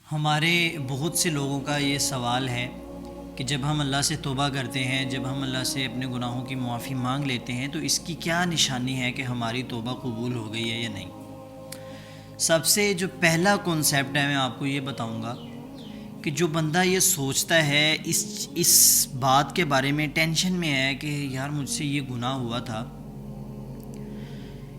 ہمارے بہت سے لوگوں کا یہ سوال ہے کہ جب ہم اللہ سے توبہ کرتے ہیں، جب ہم اللہ سے اپنے گناہوں کی معافی مانگ لیتے ہیں تو اس کی کیا نشانی ہے کہ ہماری توبہ قبول ہو گئی ہے یا نہیں۔ سب سے جو پہلا کنسیپٹ ہے میں آپ کو یہ بتاؤں گا کہ جو بندہ یہ سوچتا ہے اس بات کے بارے میں ٹینشن میں ہے کہ یار مجھ سے یہ گناہ ہوا تھا،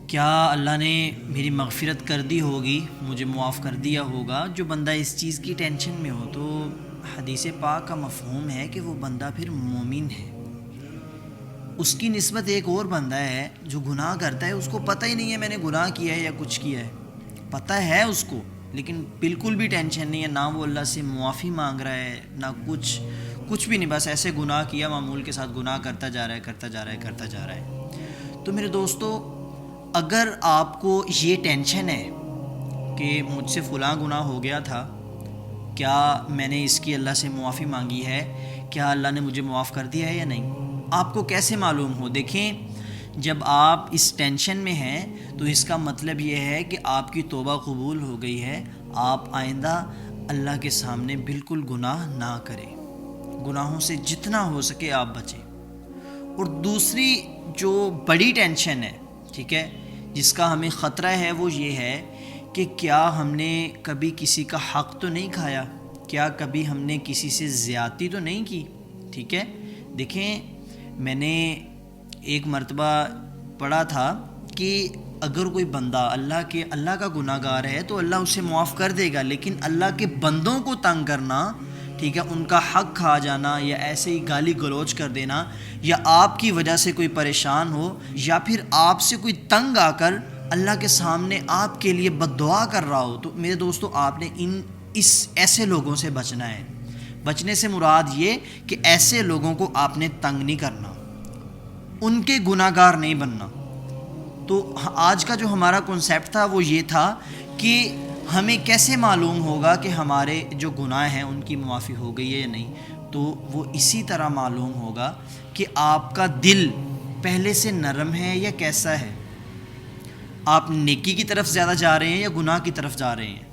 کیا اللہ نے میری مغفرت کر دی ہوگی، مجھے معاف کر دیا ہوگا، جو بندہ اس چیز کی ٹینشن میں ہو تو حدیث پاک کا مفہوم ہے کہ وہ بندہ پھر مومن ہے۔ اس کی نسبت ایک اور بندہ ہے جو گناہ کرتا ہے، اس کو پتہ ہی نہیں ہے میں نے گناہ کیا ہے یا کچھ کیا ہے، پتہ ہے اس کو لیکن بالکل بھی ٹینشن نہیں ہے، نہ وہ اللہ سے معافی مانگ رہا ہے نہ کچھ بھی نہیں، بس ایسے گناہ کیا معمول کے ساتھ گناہ کرتا جا رہا ہے۔ تو میرے دوستو، اگر آپ کو یہ ٹینشن ہے کہ مجھ سے فلاں گناہ ہو گیا تھا، کیا میں نے اس کی اللہ سے معافی مانگی ہے، کیا اللہ نے مجھے معاف کر دیا ہے یا نہیں، آپ کو کیسے معلوم ہو؟ دیکھیں، جب آپ اس ٹینشن میں ہیں تو اس کا مطلب یہ ہے کہ آپ کی توبہ قبول ہو گئی ہے، آپ آئندہ اللہ کے سامنے بالکل گناہ نہ کریں، گناہوں سے جتنا ہو سکے آپ بچیں۔ اور دوسری جو بڑی ٹینشن ہے، ٹھیک ہے، جس کا ہمیں خطرہ ہے وہ یہ ہے کہ کیا ہم نے کبھی کسی کا حق تو نہیں کھایا، کیا کبھی ہم نے کسی سے زیادتی تو نہیں کی، ٹھیک ہے۔ دیکھیں، میں نے ایک مرتبہ پڑھا تھا کہ اگر کوئی بندہ اللہ کا گناہ گار ہے تو اللہ اسے معاف کر دے گا، لیکن اللہ کے بندوں کو تنگ کرنا، ٹھیک ہے، ان کا حق کھا جانا یا ایسے ہی گالی گلوچ کر دینا، یا آپ کی وجہ سے کوئی پریشان ہو، یا پھر آپ سے کوئی تنگ آ کر اللہ کے سامنے آپ کے لیے بد دعا کر رہا ہو، تو میرے دوستو آپ نے ایسے لوگوں سے بچنا ہے۔ بچنے سے مراد یہ کہ ایسے لوگوں کو آپ نے تنگ نہیں کرنا، ان کے گناہ گار نہیں بننا۔ تو آج کا جو ہمارا کنسیپٹ تھا وہ یہ تھا کہ ہمیں کیسے معلوم ہوگا کہ ہمارے جو گناہ ہیں ان کی معافی ہو گئی ہے یا نہیں۔ تو وہ اسی طرح معلوم ہوگا کہ آپ کا دل پہلے سے نرم ہے یا کیسا ہے، آپ نیکی کی طرف زیادہ جا رہے ہیں یا گناہ کی طرف جا رہے ہیں۔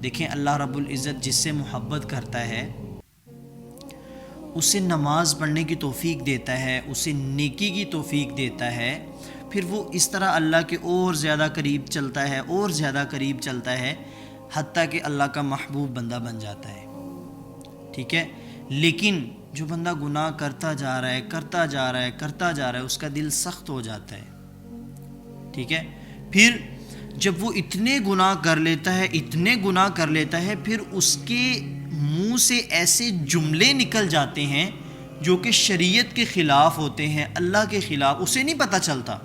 دیکھیں، اللہ رب العزت جس سے محبت کرتا ہے اسے نماز پڑھنے کی توفیق دیتا ہے، اسے نیکی کی توفیق دیتا ہے، پھر وہ اس طرح اللہ کے اور زیادہ قریب چلتا ہے حتیٰ کہ اللہ کا محبوب بندہ بن جاتا ہے، ٹھیک ہے۔ لیکن جو بندہ گناہ کرتا جا رہا ہے اس کا دل سخت ہو جاتا ہے، ٹھیک ہے۔ پھر جب وہ اتنے گناہ کر لیتا ہے پھر اس کے منہ سے ایسے جملے نکل جاتے ہیں جو کہ شریعت کے خلاف ہوتے ہیں، اللہ کے خلاف، اسے نہیں پتہ چلتا،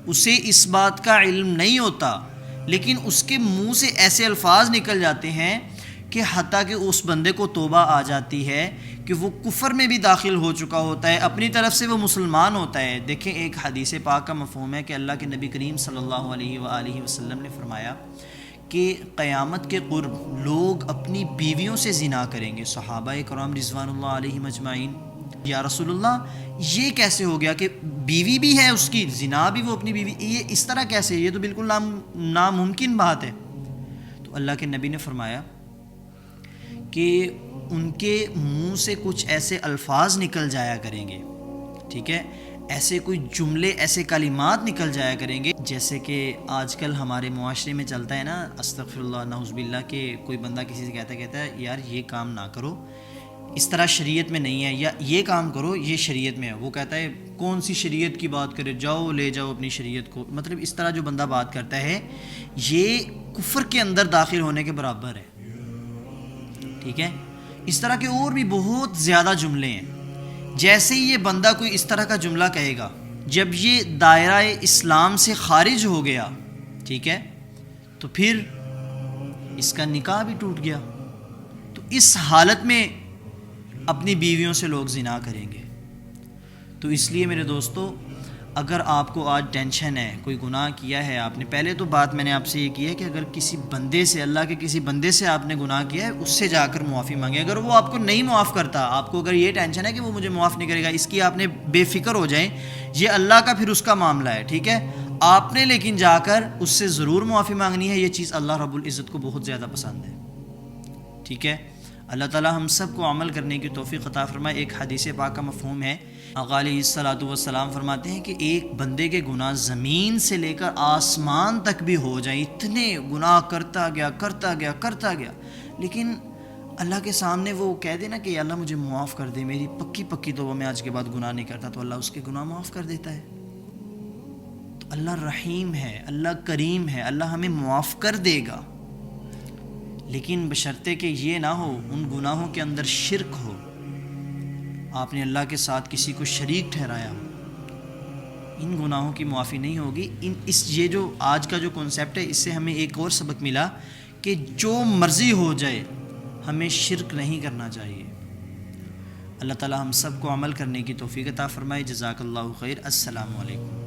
اسے اس بات کا علم نہیں ہوتا، لیکن اس کے منہ سے ایسے الفاظ نکل جاتے ہیں کہ حتیٰ کہ اس بندے کو توبہ آ جاتی ہے کہ وہ کفر میں بھی داخل ہو چکا ہوتا ہے، اپنی طرف سے وہ مسلمان ہوتا ہے۔ دیکھیں، ایک حدیث پاک کا مفہوم ہے کہ اللہ کے نبی کریم صلی اللہ علیہ وآلہ وسلم نے فرمایا کہ قیامت کے قرب لوگ اپنی بیویوں سے زنا کریں گے۔ صحابہ کرام رضوان اللہ علیہم اجمعین، یا رسول اللہ یہ کیسے ہو گیا کہ بیوی بھی ہے اس کی، زنا بھی وہ اپنی بیوی، یہ اس طرح کیسے، یہ تو بالکل ناممکن بات ہے۔ تو اللہ کے نبی نے فرمایا کہ ان کے منہ سے کچھ ایسے الفاظ نکل جایا کریں گے، ٹھیک ہے، ایسے کوئی جملے، ایسے کلمات نکل جایا کریں گے جیسے کہ آج کل ہمارے معاشرے میں چلتا ہے نا، استغفر اللہ نعوذ باللہ، کہ کوئی بندہ کسی سے کہتا ہے یار یہ کام نہ کرو، اس طرح شریعت میں نہیں ہے، یا یہ کام کرو یہ شریعت میں ہے۔ وہ کہتا ہے کون سی شریعت کی بات کرے، لے جاؤ اپنی شریعت کو، مطلب اس طرح جو بندہ بات کرتا ہے یہ کفر کے اندر داخل ہونے کے برابر ہے، ٹھیک ہے۔ اس طرح کے اور بھی بہت زیادہ جملے ہیں۔ جیسے ہی یہ بندہ کوئی اس طرح کا جملہ کہے گا، جب یہ دائرہ اسلام سے خارج ہو گیا، ٹھیک ہے، تو پھر اس کا نکاح بھی ٹوٹ گیا۔ تو اس حالت میں اپنی بیویوں سے لوگ زنا کریں گے۔ تو اس لیے میرے دوستو، اگر آپ کو آج ٹینشن ہے، کوئی گناہ کیا ہے آپ نے، پہلے تو بات میں نے آپ سے یہ کی ہے کہ اگر کسی بندے سے، اللہ کے کسی بندے سے آپ نے گناہ کیا ہے، اس سے جا کر معافی مانگیں۔ اگر وہ آپ کو نہیں معاف کرتا، آپ کو اگر یہ ٹینشن ہے کہ وہ مجھے معاف نہیں کرے گا، اس کی آپ نے بے فکر ہو جائیں، یہ اللہ کا پھر اس کا معاملہ ہے، ٹھیک ہے۔ آپ نے لیکن جا کر اس سے ضرور معافی مانگنی ہے، یہ چیز اللہ رب العزت کو بہت زیادہ پسند ہے۔ ٹھیک ہے، اللہ تعالی ہم سب کو عمل کرنے کی توفیق عطا فرمائے۔ ایک حدیث پاک کا مفہوم ہے، آقا علیہ الصلوۃ والسلام فرماتے ہیں کہ ایک بندے کے گناہ زمین سے لے کر آسمان تک بھی ہو جائیں، اتنے گناہ کرتا گیا، لیکن اللہ کے سامنے وہ کہہ دے نا کہ اللہ مجھے معاف کر دے، میری پکی توبہ، میں آج کے بعد گناہ نہیں کرتا، تو اللہ اس کے گناہ معاف کر دیتا ہے۔ تو اللہ رحیم ہے، اللہ کریم ہے، اللہ ہمیں معاف کر دے گا، لیکن بشرطے کہ یہ نہ ہو ان گناہوں کے اندر شرک ہو، آپ نے اللہ کے ساتھ کسی کو شریک ٹھہرایا ہو، ان گناہوں کی معافی نہیں ہوگی۔ یہ جو آج کا جو کنسیپٹ ہے، اس سے ہمیں ایک اور سبق ملا کہ جو مرضی ہو جائے ہمیں شرک نہیں کرنا چاہیے۔ اللہ تعالی ہم سب کو عمل کرنے کی توفیق عطا فرمائے۔ جزاک اللہ خیر۔ السلام علیکم۔